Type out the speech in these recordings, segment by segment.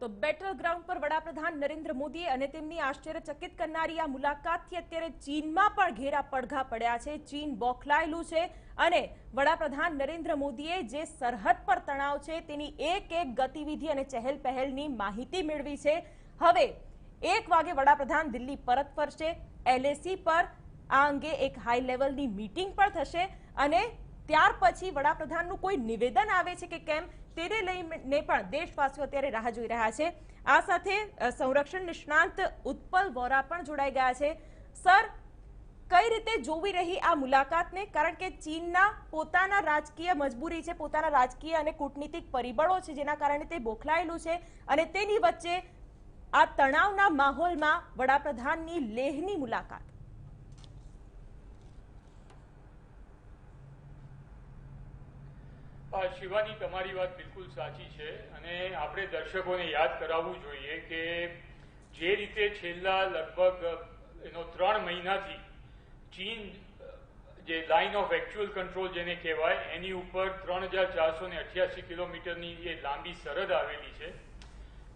તો battle ground પર વડાપ્રધાન નરેન્દ્ર મોદી અને તેમની આશ્ચર્યચકિત કરનારી આ મુલાકાતથી અત્યારે ચીનમાં પણ ઘેરા પડઘા પડ્યા છે। ચીન બોખલાયેલું છે અને વડાપ્રધાન નરેન્દ્ર મોદીએ જે સરહદ પર તણાવ છે તેની એક એક ગતિવિધિ અને ચહેલપહેલની માહિતી મેળવી છે। હવે 1 વાગે વડાપ્રધાન દિલ્હી પરત ફરશે। એલએસી પર આ અંગે એક હાઈ લેવલની મીટિંગ પણ થશે અને ત્યાર પછી વડાપ્રધાનનું કોઈ નિવેદન આવે છે કે કેમ તેને લઈને પણ દેશવાસીઓ અત્યારે રાહ જોઈ રહ્યા છે। આ સાથે સંરક્ષણ નિષ્ણાંત ઉત્પલ વોરા પણ જોડાઈ ગયા છે। સર, કઈ રીતે જોવી રહી આ મુલાકાતને? કારણ કે ચીનના પોતાના રાજકીય મજબૂરી છે, પોતાના રાજકીય અને કૂટનીતિક પરિબળો છે જેના કારણે તે બોખલાયેલું છે અને તેની વચ્ચે આ તણાવના માહોલમાં વડાપ્રધાનની લેહની મુલાકાત। શિવાની, તમારી વાત બિલકુલ સાચી છે અને આપણે દર્શકોને યાદ કરાવવું જોઈએ કે જે રીતે છેલ્લા લગભગ 3 મહિનાથી ચીન જે લાઇન ઓફ એકચ્યુઅલ કંટ્રોલ જેને કહેવાય એની ઉપર 3488 કિલોમીટરની એ લાંબી સરહદ આવેલી છે।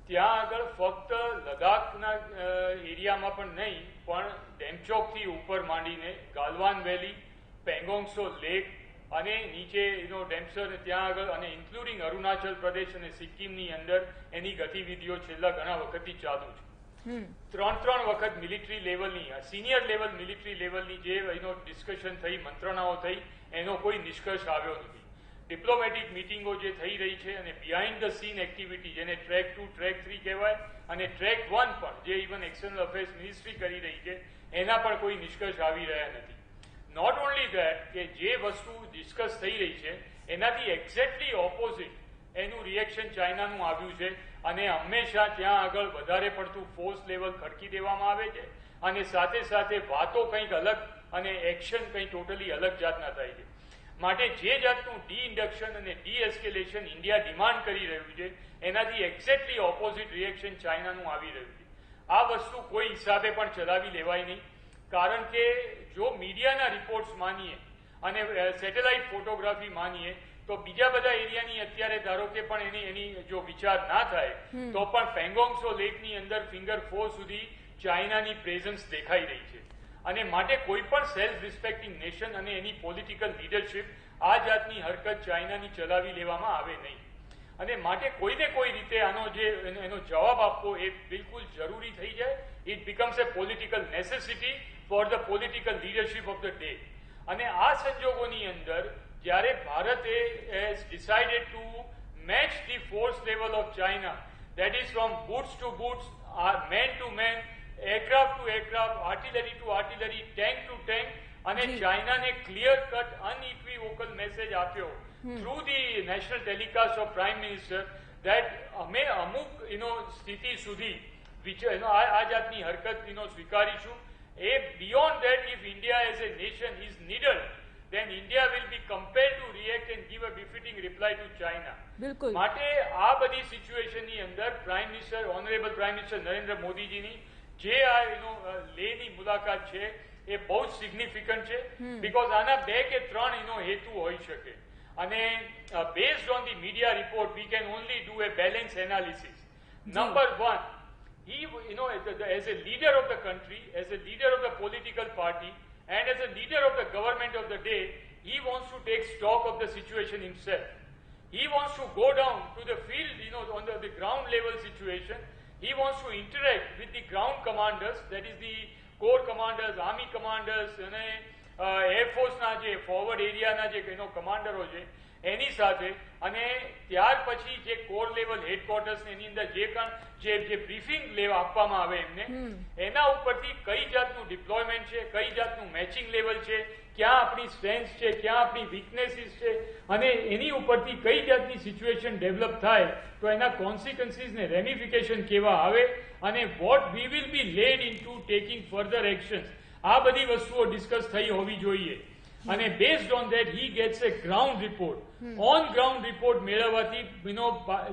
ત્યાં આગળ ફક્ત લદ્દાખના એરિયામાં પણ નહીં, પણ ડેમચોકથી ઉપર માંડીને ગાલવાન વેલી, પેંગોંગસો લેક અને નીચે ડેમ્સર ત્યાં આગળ અને ઇન્ક્લુડિંગ અરુણાચલ પ્રદેશ અને સિક્કિમની અંદર એની ગતિવિધિઓ છેલ્લા ઘણા વખતથી ચાલુ છે। 3 વખત મિલિટરી લેવલની, સિનિયર લેવલ મિલિટરી લેવલની જે ડિસ્કશન થઈ, મંત્રણાઓ થઈ, એનો કોઈ નિષ્કર્ષ આવ્યો નથી। ડિપ્લોમેટિક મિટિંગો જે થઈ રહી છે અને બિહાઇન્ડ ધ સીન એક્ટિવિટી જેને ટ્રેક 2, ટ્રેક 3 કહેવાય અને ટ્રેક 1 પણ જે ઇવન એક્સટર્નલ અફેર્સ મિનિસ્ટ્રી કરી રહી છે એના પણ કોઈ નિષ્કર્ષ આવી રહ્યા નથી। નોટ ઓનલી ધેટ કે જે વસ્તુ ડિસ્કસ થઈ રહી છે એનાથી એક્ઝેક્ટલી ઓપોઝિટ એનું રિએક્શન ચાઇનાનું આવ્યું છે અને હંમેશા ત્યાં આગળ વધારે પડતું ફોર્સ લેવલ ખડકી દેવામાં આવે છે અને સાથે સાથે વાતો કંઈક અલગ અને એક્શન કંઈ ટોટલી અલગ જાતના થાય છે। માટે જે જાતનું ડી ઇન્ડક્શન અને ડી એસ્કેલેશન ઇન્ડિયા ડિમાન્ડ કરી રહ્યું છે એનાથી એક્ઝેક્ટલી ઓપોઝિટ રિએક્શન ચાઇનાનું આવી રહ્યું છે। આ વસ્તુ કોઈ હિસાબે પણ ચલાવી લેવાય નહીં, કારણ કે જો મીડિયાના રિપોર્ટ્સ માનીએ અને સેટેલાઇટ ફોટોગ્રાફી માનીએ તો બીજા બધા એરિયાની અત્યારે ધારો કે પણ એની જો વિચાર ના થાય તો પણ પેંગોંગસો લેકની અંદર ફિંગર 4 સુધી ચાઇનાની પ્રેઝન્સ દેખાઈ રહી છે અને માટે કોઈ પણ સેલ્ફ રિસ્પેક્ટિંગ નેશન અને એની પોલિટિકલ લીડરશિપ આ જાતની હરકત ચાઇનાની ચલાવી લેવામાં આવે નહીં અને માટે કોઈને કોઈ રીતે આનો એનો જવાબ આપવો એ બિલકુલ જરૂરી થઈ જાય। It becomes a political necessity for the political leadership of the day અને આ સંજોગોની અંદર જ્યારે ભારતે has decided to match the force level of China, that is from boots to boots, man to man, aircraft to aircraft, artillery to artillery, tank to tank અને ચાઇનાને clear cut unequivocal message આપ્યો through the national telecast of prime minister that અમે અમુક સ્થિતિ સુધી આ જાતની હરકત સ્વીકારીશું। એ beyond that if India as a nation is needed then India will be compelled to react and give a befitting reply to China. માટે આ બધી સિચ્યુએશનની અંદર prime minister, honourable prime minister Narendra મોદીજીની જે આ લેહની મુલાકાત છે એ બહુ જ સિગ્નિફિકન્ટ છે બીકોઝ આના 2 કે 3 હેતુ હોઈ શકે અને based on the media report we can only do A balance analysis. Number 1, he as a leader of the country, as a leader of the political party and as a leader of the government of the day, he wants to take stock of the situation himself. He wants to go down to the field, on the ground level situation. He wants to interact with the ground commanders, that is the corps commanders, army commanders, and air force na je forward area na je commandero છે એની સાથે અને ત્યાર પછી જે core level headquarters એની અંદર જે briefing આપવામાં આવે એમને એના ઉપરથી કઈ જાતનું ડિપ્લોયમેન્ટ છે, કઈ જાતનું મેચિંગ લેવલ છે, ક્યાં આપણી સ્ટ્રેન્થ છે, ક્યાં આપણી વીકનેસીસ છે અને એની ઉપરથી કઈ જાતની સિચ્યુએશન ડેવલપ થાય તો એના કોન્સિક્વન્સીસ ને રેમિફિકેશન કેવા આવે અને what we will be led in to taking further actions, આ બધી વસ્તુઓ ડિસ્કસ થઈ હોવી જોઈએ અને based on that he gets a ground report. On ground report મેળવવાથી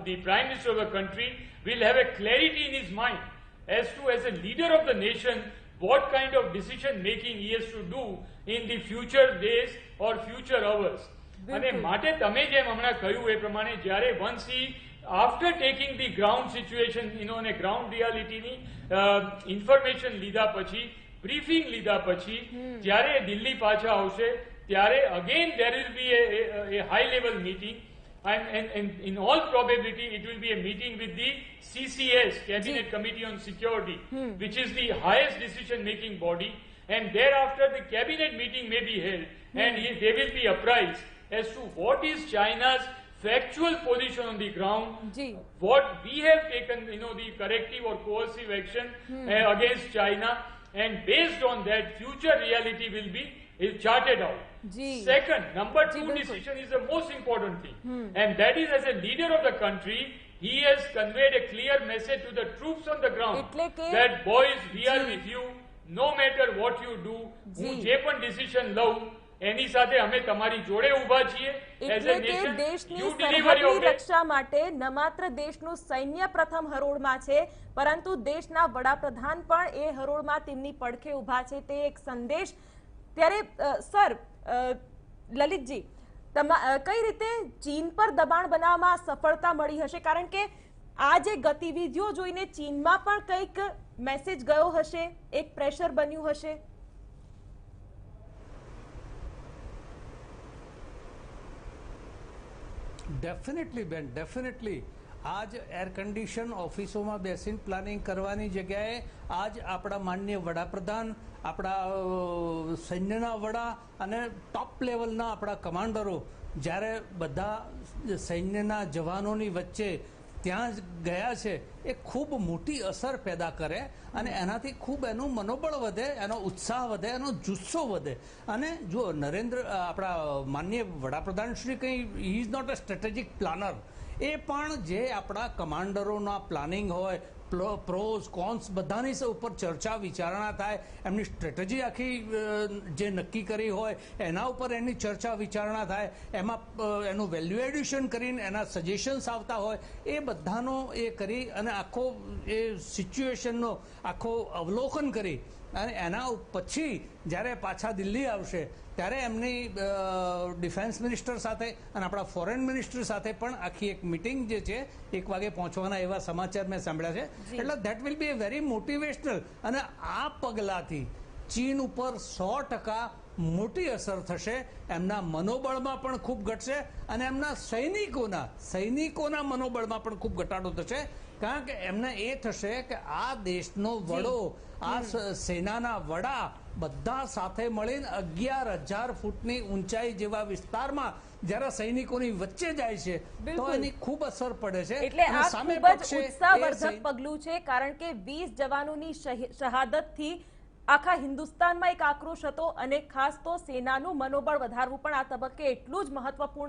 the prime minister of the country will have a clarity in his mind as a leader of the nation, what kind of decision making he has to do in the future days or future hours. અને માટે તમે જેમ હમણાં કહ્યું એ પ્રમાણે જ્યારે once he after taking the ground situation, અને ground reality ની information લીધા પછી, briefing લીધા પછી, જ્યારે દિલ્હી પાછા આવશે ત્યારે again there will be a high level meeting, and in all probability it will be a meeting with the CCS, Cabinet Committee on Security, which is the highest decision making body, and thereafter the cabinet meeting may be held, and they will be apprised as to what is China's factual position on the ground, what we have taken, the corrective or coercive action against China, and based on that future reality will be charted out. Second, number 2 decision is the most important thing, and that is, as a leader of the country, he has conveyed a clear message to the troops on the ground that boys, we are with you, no matter what you do. હું જે પણ decision લઉં એની સાથે અમે તમારી જોડે ઊભા છીએ. એટલે કે દેશની સરહદની રક્ષા માટે ન માત્ર દેશનું સૈન્ય પ્રથમ હરોળમાં છે, પરંતુ દેશના વડાપ્રધાન પણ એ હરોળમાં તેમની પડખે ઊભા છે, તે એક સંદેશ. ત્યારે સર, લલિતજી, કઈ રીતે ચીન પર દબાણ બનાવવામાં સફળતા મળી હશે? કારણ કે આ જે ગતિવિધિઓ જોઈને ચીનમાં પણ કંઈક મેસેજ ગયો હશે, એક પ્રેશર બન્યું હશે. ડેફિનેટલી બેન, ડેફિનેટલી. આજ એર કન્ડિશન ઓફિસોમાં બેસીને પ્લાનિંગ કરવાની જગ્યાએ આજ આપણા માનનીય વડાપ્રધાન, આપણા સૈન્યના વડા અને ટોપ લેવલના આપણા કમાન્ડરો જ્યારે બધા સૈન્યના જવાનોની વચ્ચે ત્યાં જ ગયા છે, એ ખૂબ મોટી અસર પેદા કરે અને એનાથી ખૂબ એનું મનોબળ વધે, એનો ઉત્સાહ વધે, એનો જુસ્સો વધે. અને જો આપણા માનનીય વડાપ્રધાન શ્રી કંઈ he is not a strategic planner, એ પણ જે આપણા કમાન્ડરોના પ્લાનિંગ હોય, પ્રોઝ કોન્સ બધાની ઉપર ચર્ચા વિચારણા થાય, એમની સ્ટ્રેટેજી આખી જે નક્કી કરી હોય એના ઉપર એની ચર્ચા વિચારણા થાય, એમાં એનું વેલ્યુ એડિશન કરીને એના સજેશન્સ આવતા હોય, એ બધાનો એ કરી અને આખો એ સિચ્યુએશનનો આખો અવલોકન કરી અને એના પછી જ્યારે પાછા દિલ્હી આવશે ત્યારે એમની ડિફેન્સ મિનિસ્ટર સાથે અને આપણા ફોરેન મિનિસ્ટર સાથે પણ આખી એક મિટિંગ જે છે 1 વાગે પહોંચવાના એવા સમાચાર મેં સાંભળ્યા છે. એટલે that will be A very motivational. અને આ પગલાથી ચીન ઉપર 100% મોટી અસર થશે, એમના મનોબળમાં પણ ખૂબ ઘટશે અને એમના સૈનિકોના મનોબળમાં પણ ખૂબ ઘટાડો થશે. કારણ કે એમને એ થશે કે આ દેશનો વડો, આ સેનાના વડા બધા સાથે મળીને 11,000 ફૂટની ઊંચાઈ જેવા વિસ્તારમાં જ્યારે સૈનિકોની વચ્ચે જાય છે તો એની ખૂબ અસર પડે છે. એટલે આ ખૂબ જ ઉત્સાહવર્ધક પગલું છે, કારણ કે 20 જવાનોની શહાદતથી આખા હિન્દુસ્તાનમાં એક આક્રોશ હતો અને ખાસ તો સેનાનું મનોબળ વધારવું પણ આ તબક્કે એટલું જ મહત્વપૂર્ણ